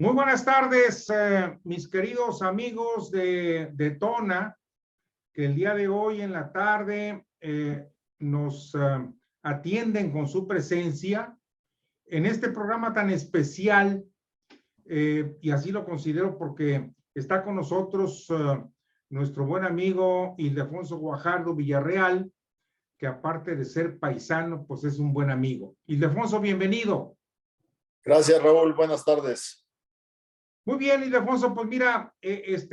Muy buenas tardes, mis queridos amigos de Tona, que el día de hoy en la tarde nos atienden con su presencia en este programa tan especial, y así lo considero porque está con nosotros nuestro buen amigo Ildefonso Guajardo Villarreal, que aparte de ser paisano, pues es un buen amigo. Ildefonso, bienvenido. Gracias, Raúl. Buenas tardes. Muy bien, Ildefonso, pues mira,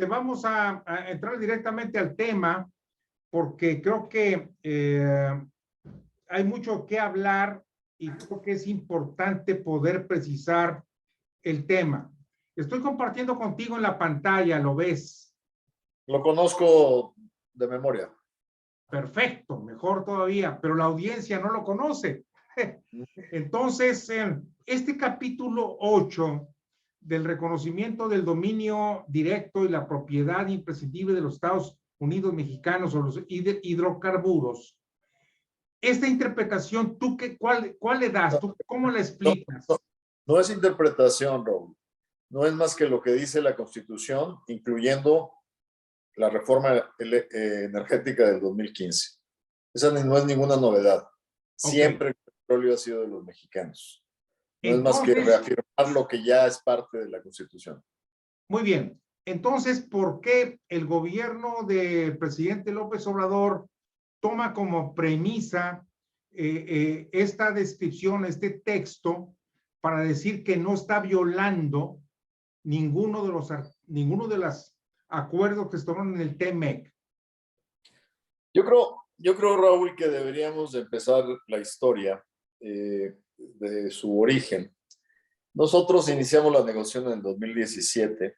vamos a entrar directamente al tema porque creo que hay mucho que hablar y creo que es importante poder precisar el tema. Estoy compartiendo contigo en la pantalla, ¿lo ves? Lo conozco de memoria. Perfecto, mejor todavía, pero la audiencia no lo conoce. Entonces, este capítulo 8 del reconocimiento del dominio directo y la propiedad imprescindible de los Estados Unidos mexicanos o los hidrocarburos. Esta interpretación, ¿tú cuál le das? ¿Tú cómo la explicas? No es interpretación, Raúl. No es más que lo que dice la Constitución, incluyendo la reforma energética del 2015. Esa no es ninguna novedad. Siempre el petróleo ha sido de los mexicanos. No es más que reafirmar lo que ya es parte de la Constitución. Muy bien. Entonces, ¿por qué el gobierno del presidente López Obrador toma como premisa esta descripción, este texto, para decir que no está violando ninguno de los acuerdos que se tomaron en el TEMEC? Yo creo, Raúl, que deberíamos de empezar la historia de su origen. Nosotros iniciamos la negociación en el 2017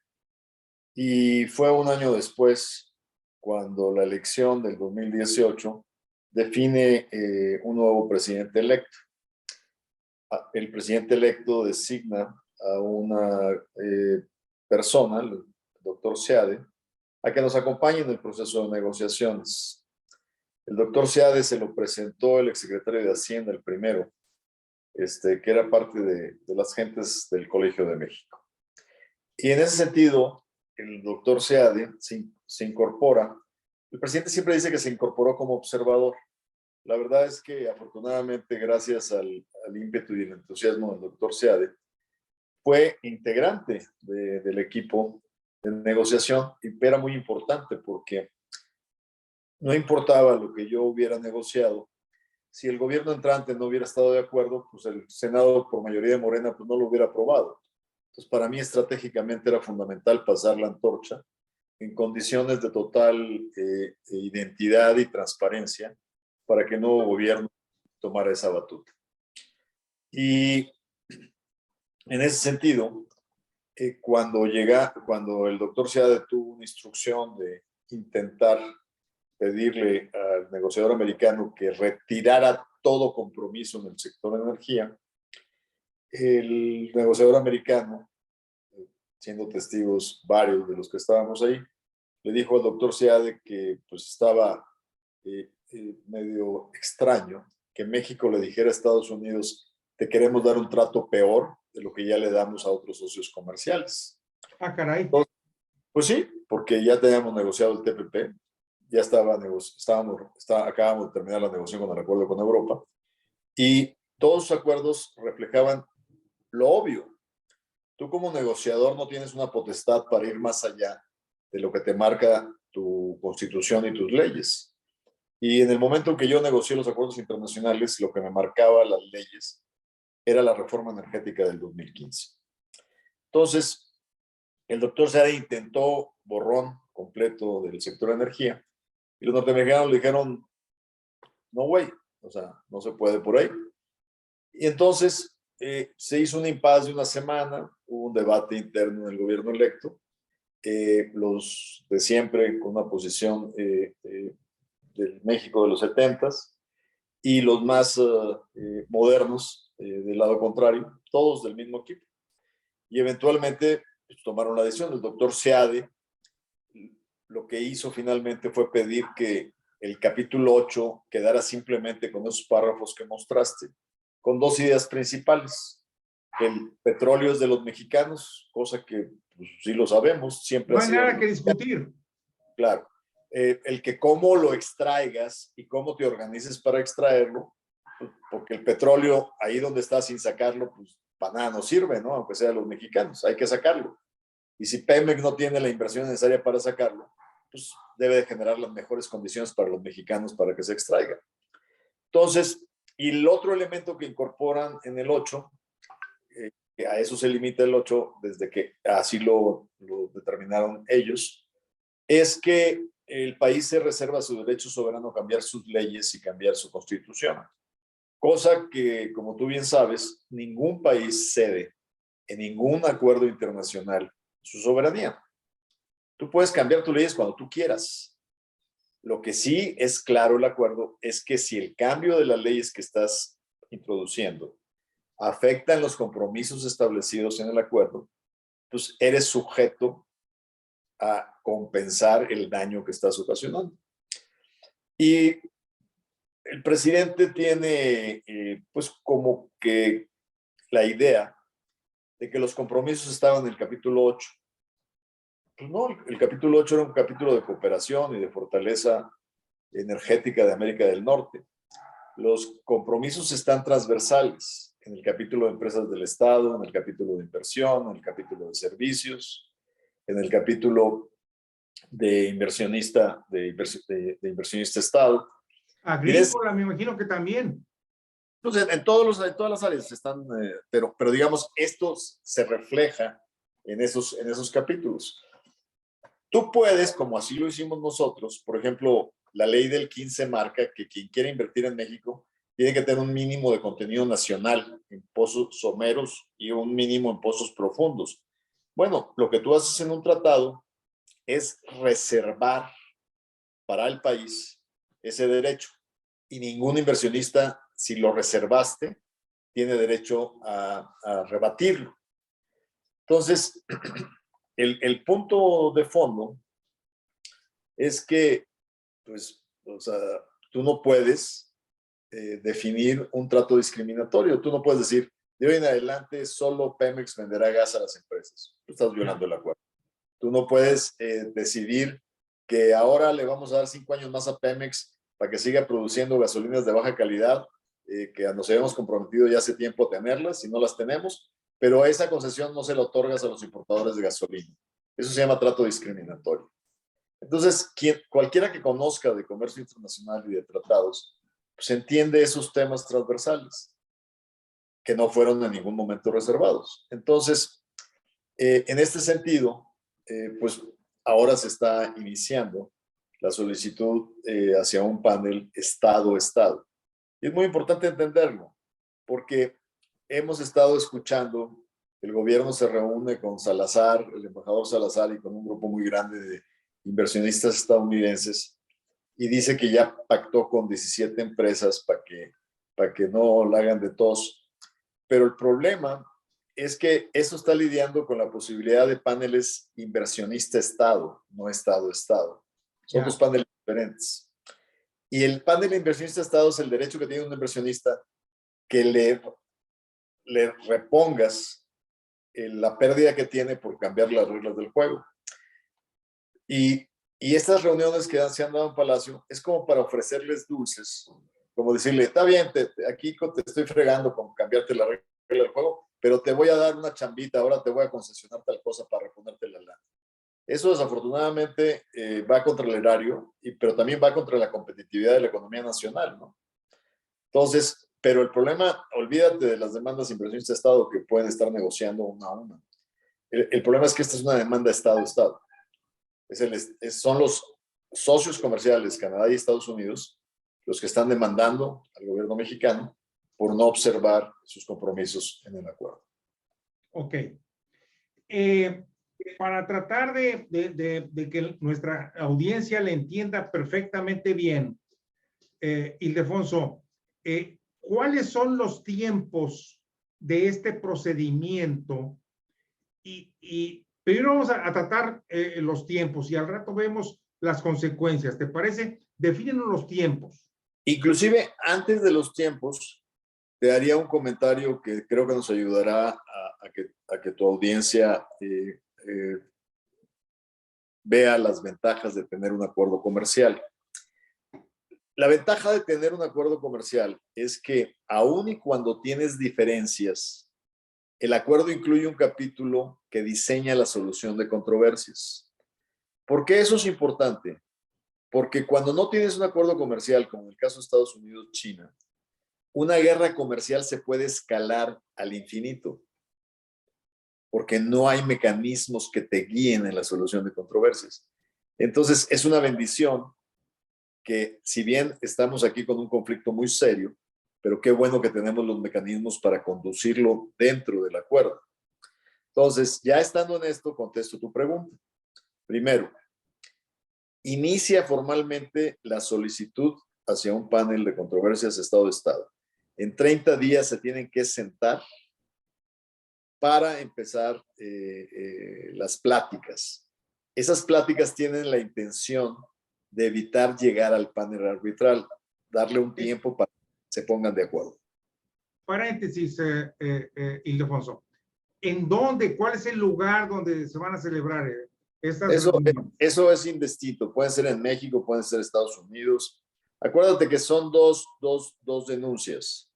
y fue un año después cuando la elección del 2018 define un nuevo presidente electo. El presidente electo designa a una persona, el doctor Seade, a que nos acompañe en el proceso de negociaciones. El doctor Seade se lo presentó el exsecretario de Hacienda, el primero, que era parte de las gentes del Colegio de México. Y en ese sentido, el doctor Seade se incorpora. El presidente siempre dice que se incorporó como observador. La verdad es que afortunadamente, gracias al ímpetu y el entusiasmo del doctor Seade, fue integrante del equipo de negociación y era muy importante porque no importaba lo que yo hubiera negociado. Si el gobierno entrante no hubiera estado de acuerdo, pues el Senado, por mayoría de Morena, pues no lo hubiera aprobado. Entonces, para mí estratégicamente era fundamental pasar la antorcha en condiciones de total identidad y transparencia para que el nuevo gobierno tomara esa batuta. Y en ese sentido, cuando el doctor Seade tuvo una instrucción de intentar pedirle al negociador americano que retirara todo compromiso en el sector de energía, el negociador americano, siendo testigos varios de los que estábamos ahí, le dijo al doctor Seade que pues estaba medio extraño que México le dijera a Estados Unidos: te queremos dar un trato peor de lo que ya le damos a otros socios comerciales. Ah, caray. Entonces, pues sí, porque ya teníamos negociado el TPP, ya acabamos de terminar la negociación con el acuerdo con Europa, y todos los acuerdos reflejaban lo obvio. Tú como negociador no tienes una potestad para ir más allá de lo que te marca tu constitución y tus leyes. Y en el momento en que yo negocié los acuerdos internacionales, lo que me marcaba las leyes era la reforma energética del 2015. Entonces, el doctor Seade intentó borrón completo del sector de energía y los norteamericanos le dijeron: no, güey, o sea, no se puede por ahí. Y entonces se hizo un impasse de una semana, hubo un debate interno en el gobierno electo, los de siempre con una posición del México de los 70s y los más modernos del lado contrario, todos del mismo equipo. Y eventualmente pues, tomaron la decisión. El doctor Seade lo que hizo finalmente fue pedir que el capítulo 8 quedara simplemente con esos párrafos que mostraste, con dos ideas principales. el petróleo es de los mexicanos, cosa que pues, sí lo sabemos, siempre No ha hay sido. nada que discutir. Claro. El que cómo lo extraigas y cómo te organices para extraerlo, pues, porque el petróleo, ahí donde está sin sacarlo, pues para nada nos sirve, ¿no? Aunque sea los mexicanos, hay que sacarlo. Y si Pemex no tiene la inversión necesaria para sacarlo, pues debe de generar las mejores condiciones para los mexicanos para que se extraiga. Entonces, y el otro elemento que incorporan en el 8, que a eso se limita el 8 desde que así lo determinaron ellos, es que el país se reserva su derecho soberano a cambiar sus leyes y cambiar su constitución. Cosa que, como tú bien sabes, ningún país cede en ningún acuerdo internacional su soberanía. Tú puedes cambiar tus leyes cuando tú quieras. Lo que sí es claro el acuerdo es que si el cambio de las leyes que estás introduciendo afectan los compromisos establecidos en el acuerdo, pues eres sujeto a compensar el daño que estás ocasionando. Y el presidente tiene pues como que la idea de que los compromisos estaban en el capítulo 8. Pues no, el capítulo 8 era un capítulo de cooperación y de fortaleza energética de América del Norte. Los compromisos están transversales en el capítulo de empresas del Estado, en el capítulo de inversión, en el capítulo de servicios, en el capítulo de inversionista, de inversionista Estado. Agrícola, me imagino que también. Entonces, en todas las áreas están, pero digamos, esto se refleja en esos capítulos. Tú puedes, como así lo hicimos nosotros, por ejemplo, la ley del 15 marca que quien quiera invertir en México tiene que tener un mínimo de contenido nacional en pozos someros y un mínimo en pozos profundos. Bueno, lo que tú haces en un tratado es reservar para el país ese derecho y ningún inversionista, si lo reservaste, tiene derecho a rebatirlo. Entonces, el punto de fondo es que, pues, o sea, tú no puedes definir un trato discriminatorio. Tú no puedes decir, de hoy en adelante solo Pemex venderá gas a las empresas. Tú estás violando el acuerdo. Tú no puedes decidir que ahora le vamos a dar 5 años más a Pemex para que siga produciendo gasolinas de baja calidad, que nos habíamos comprometido ya hace tiempo a tenerlas, si no las tenemos, pero esa concesión no se la otorgas a los importadores de gasolina. Eso se llama trato discriminatorio. Entonces, cualquiera que conozca de comercio internacional y de tratados, pues entiende esos temas transversales que no fueron en ningún momento reservados. Entonces, en este sentido, pues ahora se está iniciando la solicitud hacia un panel Estado-Estado. Y es muy importante entenderlo, porque hemos estado escuchando, el gobierno se reúne con Salazar, el embajador Salazar, y con un grupo muy grande de inversionistas estadounidenses, y dice que ya pactó con 17 empresas para que no la hagan de tos. Pero el problema es que eso está lidiando con la posibilidad de paneles inversionista-Estado, no Estado-Estado. Son dos paneles diferentes. Y el panel inversionista-Estado es el derecho que tiene un inversionista que le repongas la pérdida que tiene por cambiar las reglas del juego. Y estas reuniones que se han dado en Palacio es como para ofrecerles dulces, como decirle, está bien, aquí te estoy fregando con cambiarte la regla del juego, pero te voy a dar una chambita, ahora te voy a concesionar tal cosa para reponerte la lana. Eso desafortunadamente va contra el erario, pero también va contra la competitividad de la economía nacional, ¿no? Entonces, pero el problema, olvídate de las demandas inversionistas de Estado que pueden estar negociando una a una. El problema es que esta es una demanda Estado-Estado. Son los socios comerciales, Canadá y Estados Unidos, los que están demandando al gobierno mexicano por no observar sus compromisos en el acuerdo. Ok. Para tratar de que nuestra audiencia le entienda perfectamente bien, Ildefonso, ¿cuáles son los tiempos de este procedimiento? Y primero vamos a tratar los tiempos y al rato vemos las consecuencias. ¿Te parece? Defínenos los tiempos. Inclusive, antes de los tiempos, te haría un comentario que creo que nos ayudará a que tu audiencia vea las ventajas de tener un acuerdo comercial. La ventaja de tener un acuerdo comercial es que aun y cuando tienes diferencias, el acuerdo incluye un capítulo que diseña la solución de controversias. ¿Por qué eso es importante? Porque cuando no tienes un acuerdo comercial, como en el caso de Estados Unidos-China, una guerra comercial se puede escalar al infinito, porque no hay mecanismos que te guíen en la solución de controversias. Entonces, es una bendición que, si bien estamos aquí con un conflicto muy serio, pero qué bueno que tenemos los mecanismos para conducirlo dentro del acuerdo. Entonces, ya estando en esto, contesto tu pregunta. Primero, inicia formalmente la solicitud hacia un panel de controversias Estado-Estado. En 30 días se tienen que sentar para empezar las pláticas. Esas pláticas tienen la intención de evitar llegar al panel arbitral, darle un tiempo para que se pongan de acuerdo. Paréntesis, Ildefonso. ¿En dónde? ¿Cuál es el lugar donde se van a celebrar estas reuniones? Eso es indistinto. Pueden ser en México, pueden ser Estados Unidos. Acuérdate que son dos denuncias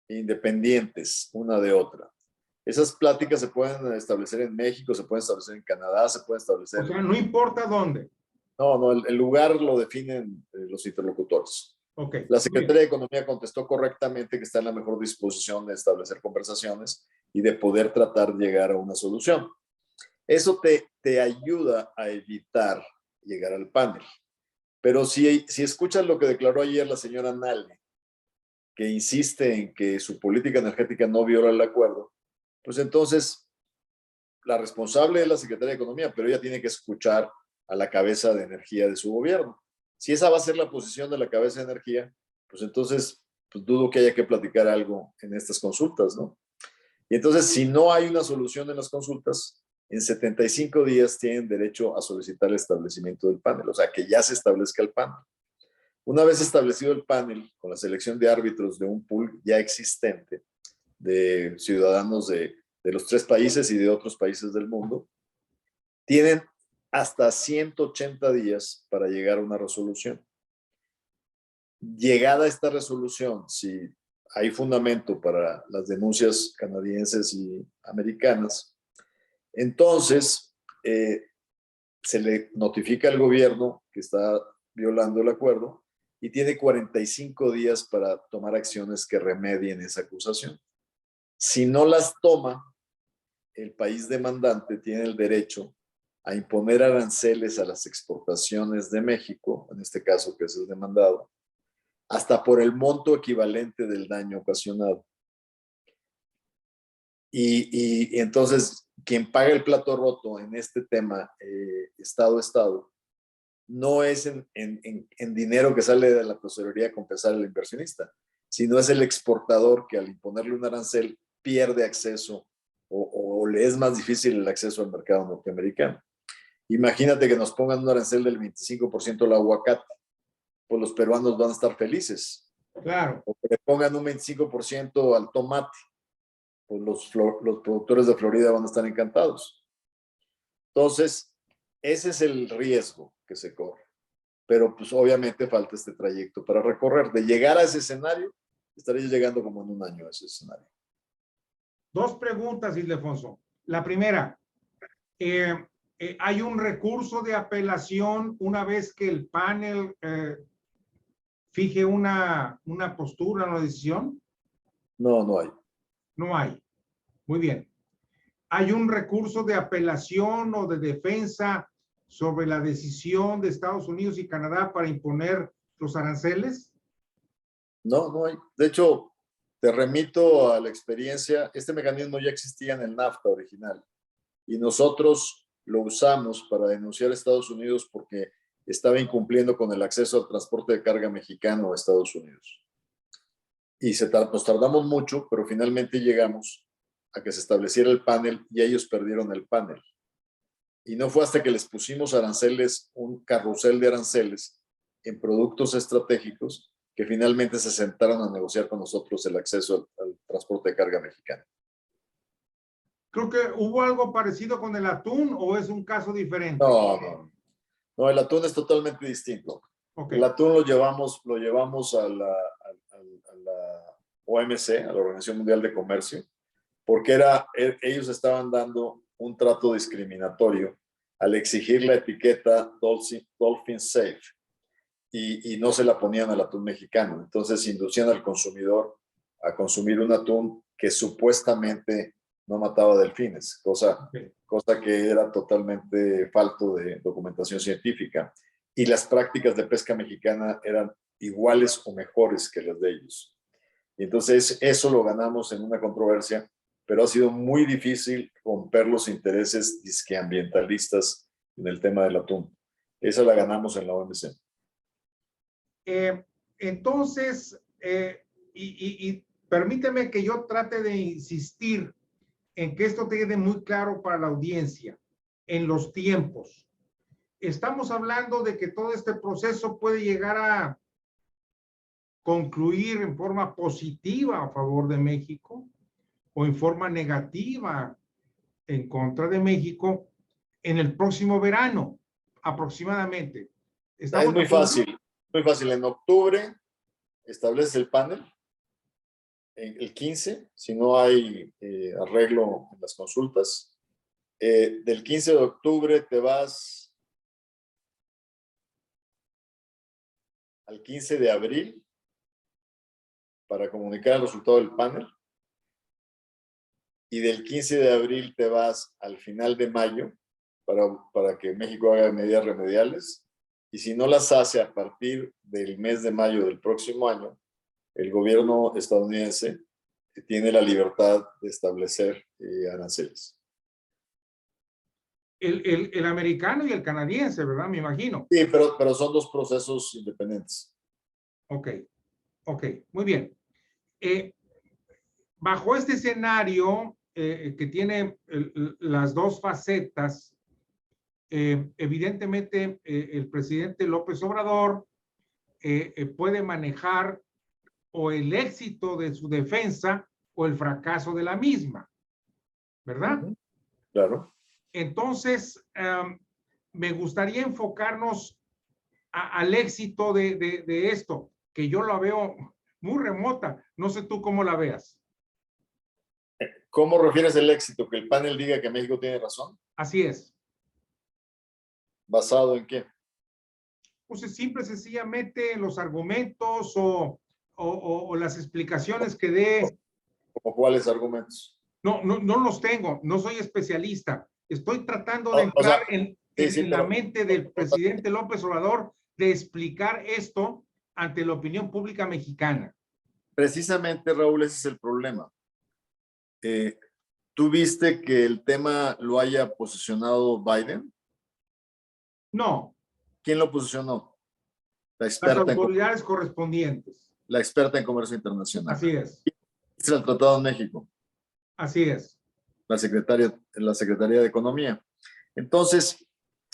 independientes una de otra. Esas pláticas se pueden establecer en México, se pueden establecer en Canadá, se pueden establecer... O sea, no importa dónde. No, el lugar lo definen los interlocutores. Okay. La Secretaría de Economía contestó correctamente que está en la mejor disposición de establecer conversaciones y de poder tratar de llegar a una solución. Eso te ayuda a evitar llegar al panel. Pero si escuchas lo que declaró ayer la señora Nale, que insiste en que su política energética no viola el acuerdo, pues entonces la responsable es la Secretaría de Economía, pero ella tiene que escuchar a la cabeza de energía de su gobierno. Si esa va a ser la posición de la cabeza de energía, pues entonces pues dudo que haya que platicar algo en estas consultas, ¿no? Y entonces, si no hay una solución en las consultas, en 75 días tienen derecho a solicitar el establecimiento del panel, o sea, que ya se establezca el panel. Una vez establecido el panel, con la selección de árbitros de un pool ya existente de ciudadanos de los 3 países y de otros países del mundo, tienen hasta 180 días para llegar a una resolución. Llegada a esta resolución, si hay fundamento para las denuncias canadienses y americanas, entonces se le notifica al gobierno que está violando el acuerdo y tiene 45 días para tomar acciones que remedien esa acusación. Si no las toma, el país demandante tiene el derecho a imponer aranceles a las exportaciones de México, en este caso que es el demandado, hasta por el monto equivalente del daño ocasionado. Y entonces, quien paga el plato roto en este tema, Estado a Estado, no es en dinero que sale de la tesorería a compensar al inversionista, sino es el exportador que al imponerle un arancel pierde acceso o le es más difícil el acceso al mercado norteamericano. Imagínate que nos pongan un arancel del 25% al aguacate, pues los peruanos van a estar felices. Claro. O que le pongan un 25% al tomate, pues los productores de Florida van a estar encantados. Entonces, ese es el riesgo que se corre. Pero pues obviamente falta este trayecto para recorrer. De llegar a ese escenario, estaréis llegando como en un año a ese escenario. 2 preguntas, Ildefonso. La primera, ¿hay un recurso de apelación una vez que el panel fije una postura, una decisión? No, no hay. No hay. Muy bien. ¿Hay un recurso de apelación o de defensa sobre la decisión de Estados Unidos y Canadá para imponer los aranceles? No, no hay. De hecho, te remito a la experiencia. Este mecanismo ya existía en el NAFTA original y nosotros lo usamos para denunciar a Estados Unidos porque estaba incumpliendo con el acceso al transporte de carga mexicano a Estados Unidos. Y nos tardamos mucho, pero finalmente llegamos a que se estableciera el panel y ellos perdieron el panel. Y no fue hasta que les pusimos aranceles, un carrusel de aranceles en productos estratégicos, que finalmente se sentaron a negociar con nosotros el acceso al transporte de carga mexicano. Creo que hubo algo parecido con el atún o es un caso diferente. No, el atún es totalmente distinto. Okay. El atún lo llevamos a la OMC, a la Organización Mundial de Comercio, porque ellos estaban dando un trato discriminatorio al exigir la etiqueta Dolphin Safe y no se la ponían al atún mexicano. Entonces inducían al consumidor a consumir un atún que supuestamente no mataba delfines, cosa que era totalmente falto de documentación científica. Y las prácticas de pesca mexicana eran iguales o mejores que las de ellos. Y entonces eso lo ganamos en una controversia, pero ha sido muy difícil romper los intereses disqueambientalistas en el tema del atún. Esa la ganamos en la OMC. Entonces, y permíteme que yo trate de insistir en que esto quede muy claro para la audiencia, en los tiempos. Estamos hablando de que todo este proceso puede llegar a concluir en forma positiva a favor de México o en forma negativa en contra de México en el próximo verano, aproximadamente. Es muy fácil, muy fácil. En octubre estableces el panel, el 15, si no hay arreglo en las consultas. Del 15 de octubre te vas al 15 de abril para comunicar el resultado del panel. Y del 15 de abril te vas al final de mayo para que México haga medidas remediales. Y si no las hace a partir del mes de mayo del próximo año, el gobierno estadounidense tiene la libertad de establecer aranceles. El americano y el canadiense, ¿verdad? Me imagino. Sí, pero son dos procesos independientes. Ok, muy bien. Bajo este escenario que tiene las dos facetas, evidentemente el presidente López Obrador puede manejar o el éxito de su defensa o el fracaso de la misma, ¿verdad? Claro. Entonces, me gustaría enfocarnos al éxito de esto, que yo lo veo muy remota. No sé tú cómo la veas. ¿Cómo refieres el éxito? ¿Que el panel diga que México tiene razón? Así es. ¿Basado en qué? Pues es simple, sencillamente los argumentos o las explicaciones que dé. ¿Cómo cuáles argumentos? No los tengo, no soy especialista. Estoy tratando de entrar en la mente del presidente López Obrador de explicar esto ante la opinión pública mexicana. Precisamente, Raúl, ese es el problema. ¿Tú viste que el tema lo haya posicionado Biden? No. ¿Quién lo posicionó? Las autoridades correspondientes. La experta en comercio internacional. Así es. Es el Tratado de México. Así es. La Secretaría de Economía. Entonces,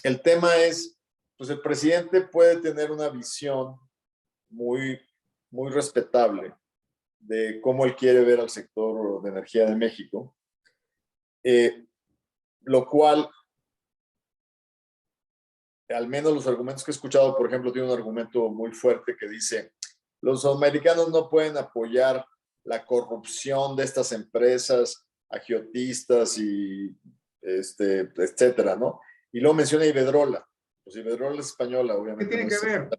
el tema es, pues el presidente puede tener una visión muy respetable de cómo él quiere ver al sector de energía de México, lo cual, al menos los argumentos que he escuchado, por ejemplo, tiene un argumento muy fuerte que dice, los americanos no pueden apoyar la corrupción de estas empresas agiotistas y etcétera, ¿no? Y luego menciona Iberdrola. Pues Iberdrola es española, obviamente. ¿Qué tiene que ver?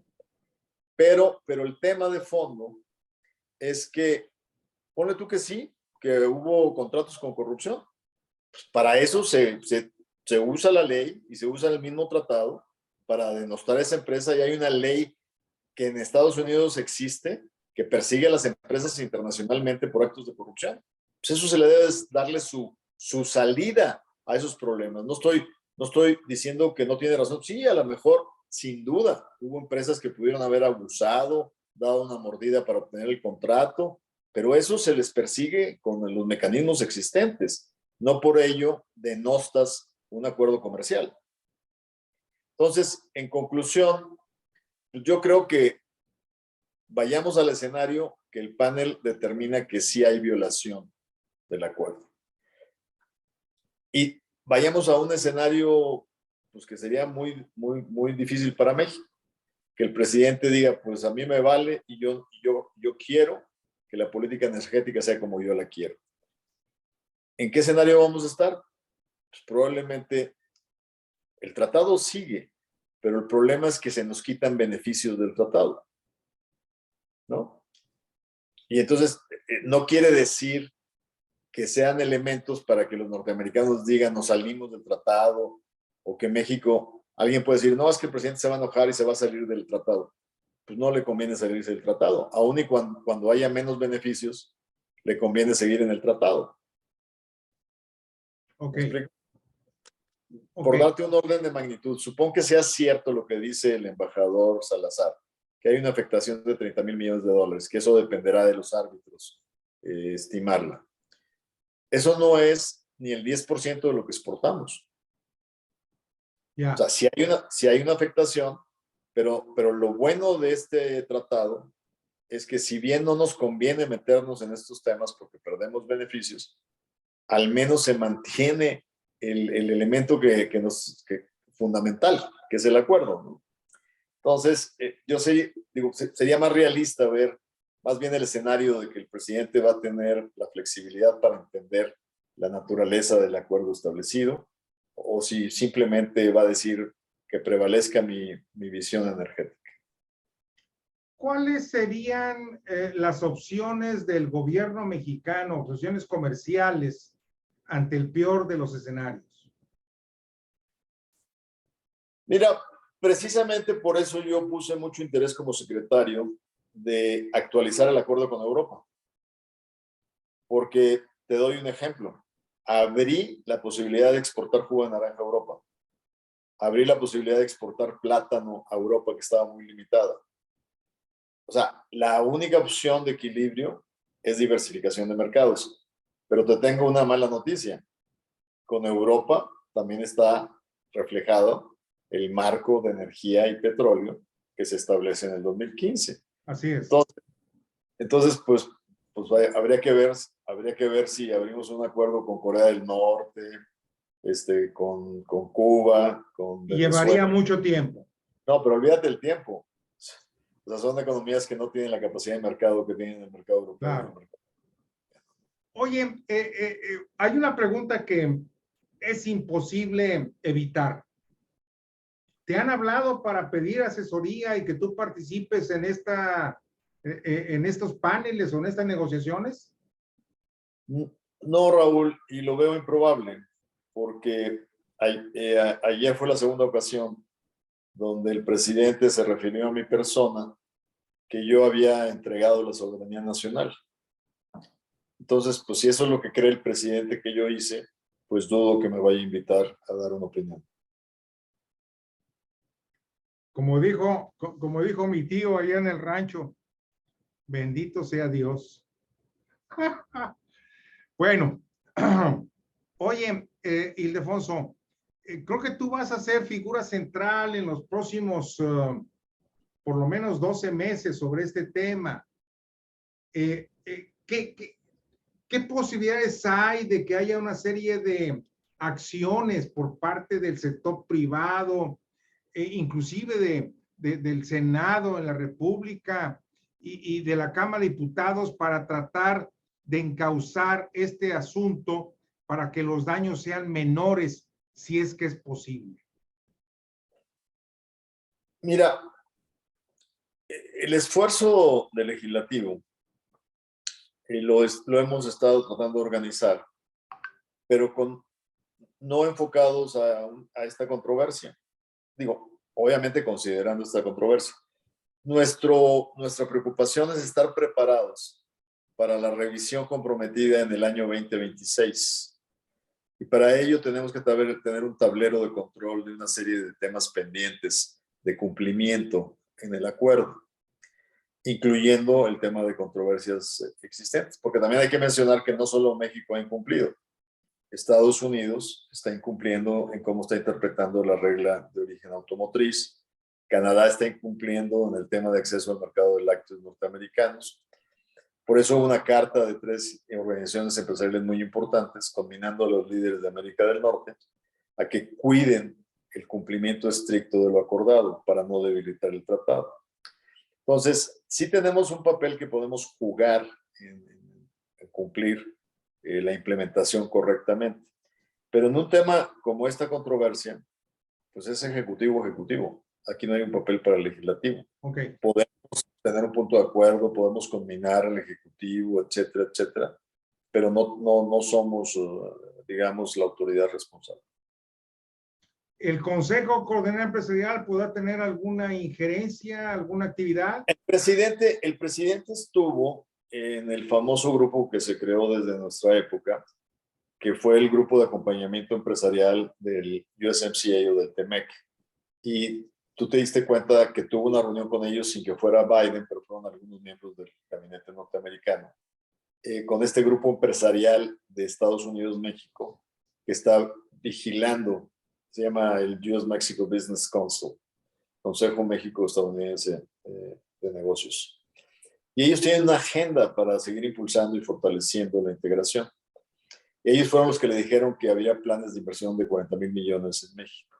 Pero el tema de fondo es que, ponle tú que sí, que hubo contratos con corrupción. Pues para eso se usa la ley y se usa el mismo tratado para denostar a esa empresa, y hay una ley que en Estados Unidos existe que persigue a las empresas internacionalmente por actos de corrupción. Pues eso se le debe darle su salida a esos problemas. No estoy diciendo que no tiene razón. Sí, a lo mejor, sin duda, hubo empresas que pudieron haber abusado, dado una mordida para obtener el contrato, pero eso se les persigue con los mecanismos existentes. No por ello denostas un acuerdo comercial. Entonces, en conclusión, yo creo que vayamos al escenario que el panel determina que sí hay violación del acuerdo. y vayamos a un escenario pues, que sería muy difícil para México. Que el presidente diga, pues a mí me vale y yo quiero que la política energética sea como yo la quiero. ¿En qué escenario vamos a estar? Pues probablemente el tratado sigue, pero el problema es que se nos quitan beneficios del tratado, ¿no? Y entonces no quiere decir que sean elementos para que los norteamericanos digan nos salimos del tratado o que México, alguien puede decir, no, es que el presidente se va a enojar y se va a salir del tratado. Pues no le conviene salirse del tratado, aun y cuando haya menos beneficios, le conviene seguir en el tratado. Ok. ¿Me explico? Ok. Por darte un orden de magnitud, supón que sea cierto lo que dice el embajador Salazar, que hay una afectación de 30,000 millones de dólares, que eso dependerá de los árbitros estimarla. Eso no es ni el 10% de lo que exportamos. Ya. O sea, si hay una afectación, pero lo bueno de este tratado es que si bien no nos conviene meternos en estos temas porque perdemos beneficios, al menos se mantiene el elemento que fundamental, que es el acuerdo, ¿no? Entonces, yo digo, sería más realista ver más bien el escenario de que el presidente va a tener la flexibilidad para entender la naturaleza del acuerdo establecido, o si simplemente va a decir que prevalezca mi visión energética. ¿Cuáles serían las opciones del gobierno mexicano, opciones comerciales, ante el peor de los escenarios? Mira, precisamente por eso yo puse mucho interés como secretario de actualizar el acuerdo con Europa. Porque te doy un ejemplo. Abrí la posibilidad de exportar jugo de naranja a Europa. Abrí la posibilidad de exportar plátano a Europa, que estaba muy limitada. O sea, la única opción de equilibrio es diversificación de mercados. Pero te tengo una mala noticia. Con Europa también está reflejado el marco de energía y petróleo que se establece en el 2015. Así es. Entonces pues habría que ver si abrimos un acuerdo con Corea del Norte, con Cuba, con Y llevaría Venezuela. mucho tiempo. No, pero olvídate el tiempo. O sea, son economías que no tienen la capacidad de mercado que tienen el mercado europeo. Claro. Oye, hay una pregunta que es imposible evitar. ¿Te han hablado para pedir asesoría y que tú participes en en estos paneles o en estas negociaciones? No, Raúl, y lo veo improbable, porque ayer fue la segunda ocasión donde el presidente se refirió a mi persona que yo había entregado la soberanía nacional. Entonces, pues si eso es lo que cree el presidente que yo hice, pues dudo que me vaya a invitar a dar una opinión. Como dijo mi tío allá en el rancho, bendito sea Dios. Bueno, oye, Ildefonso, creo que tú vas a ser figura central en los próximos, por lo menos 12 meses sobre este tema. ¿Qué posibilidades hay de que haya una serie de acciones por parte del sector privado, inclusive del Senado en la República y de la Cámara de Diputados para tratar de encauzar este asunto para que los daños sean menores, si es que es posible? Mira, el esfuerzo del legislativo lo hemos estado tratando de organizar, pero no enfocados a esta controversia. Digo, obviamente considerando esta controversia. Nuestra preocupación es estar preparados para la revisión comprometida en el año 2026. Y para ello tenemos que tener un tablero de control de una serie de temas pendientes de cumplimiento en el acuerdo, incluyendo el tema de controversias existentes, porque también hay que mencionar que no solo México ha incumplido. Estados Unidos está incumpliendo en cómo está interpretando la regla de origen automotriz. Canadá está incumpliendo en el tema de acceso al mercado de lácteos norteamericanos. Por eso una carta de 3 organizaciones empresariales muy importantes, combinando a los líderes de América del Norte, a que cuiden el cumplimiento estricto de lo acordado para no debilitar el tratado. Entonces, sí tenemos un papel que podemos jugar en cumplir la implementación correctamente. Pero en un tema como esta controversia, pues es ejecutivo. Aquí no hay un papel para el legislativo. Okay. Podemos tener un punto de acuerdo, podemos combinar al ejecutivo, etcétera, etcétera, pero no somos, digamos, la autoridad responsable. ¿El Consejo Coordinador Empresarial podrá tener alguna injerencia, alguna actividad? El presidente estuvo en el famoso grupo que se creó desde nuestra época, que fue el grupo de acompañamiento empresarial del USMCA o del TEMEC. Y tú te diste cuenta que tuvo una reunión con ellos sin que fuera Biden, pero fueron algunos miembros del gabinete norteamericano, con este grupo empresarial de Estados Unidos, México, que está vigilando, se llama el US Mexico Business Council, Consejo México-Estadounidense de Negocios. Y ellos tienen una agenda para seguir impulsando y fortaleciendo la integración. Ellos fueron los que le dijeron que había planes de inversión de 40,000 millones en México.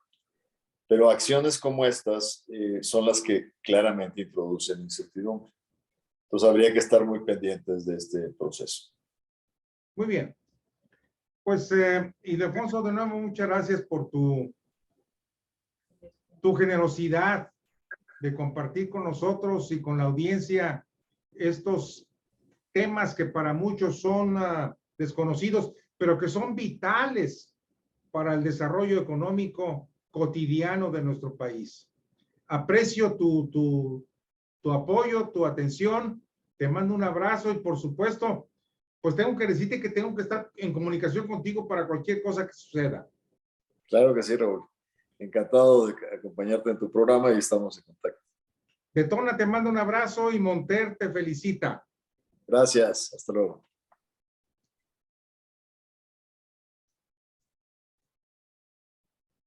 Pero acciones como estas son las que claramente introducen incertidumbre. Entonces habría que estar muy pendientes de este proceso. Muy bien. Pues, Ildefonso, de nuevo, muchas gracias por tu generosidad de compartir con nosotros y con la audiencia estos temas que para muchos son desconocidos, pero que son vitales para el desarrollo económico cotidiano de nuestro país. Aprecio tu apoyo, tu atención, te mando un abrazo y por supuesto, pues tengo que decirte que tengo que estar en comunicación contigo para cualquier cosa que suceda. Claro que sí, Raúl. Encantado de acompañarte en tu programa y estamos en contacto. De Tona te mando un abrazo y Monter te felicita. Gracias. Hasta luego.